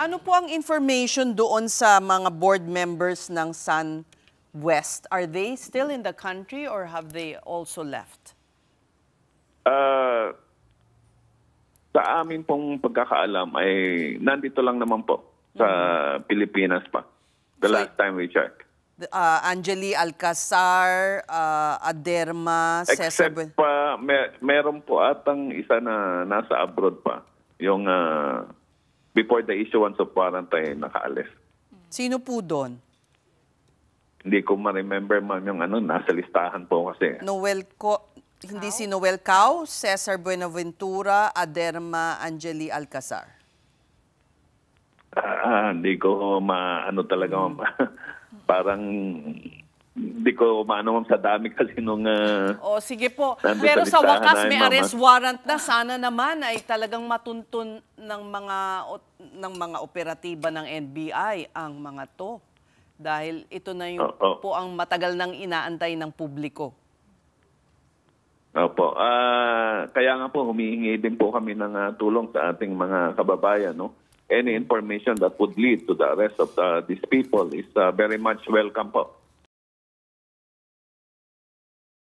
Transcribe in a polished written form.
Ano po ang information doon sa mga board members ng SunWest? Are they still in the country or have they also left? Sa amin pong pagkakaalam ay nandito lang naman po sa Pilipinas pa. The last time we checked. Angeli Alcazar, Aderma, Cesar... Except pa, meron po atang isa na nasa abroad pa. Yung before the issuance of quarantine, nakaalis. Sino po doon? Hindi ko ma-remember ma'am yung nasa listahan po kasi. Hindi si Noel Cao, Cesar Buenaventura, Aderma, Angeli Alcazar. Hindi ko talaga ma'am. Parang hindi ko maano sa dami kasi nung... sige po. Pero sa wakas may arrest warrant na. Sana naman ay talagang matuntun ng mga operatiba ng NBI ang mga to. Dahil ito na yung po ang matagal nang inaantay ng publiko. Opo. Kaya nga po humihingi din po kami ng tulong sa ating mga kababayan. No? Any information that would lead to the arrest of these people is very much welcome po.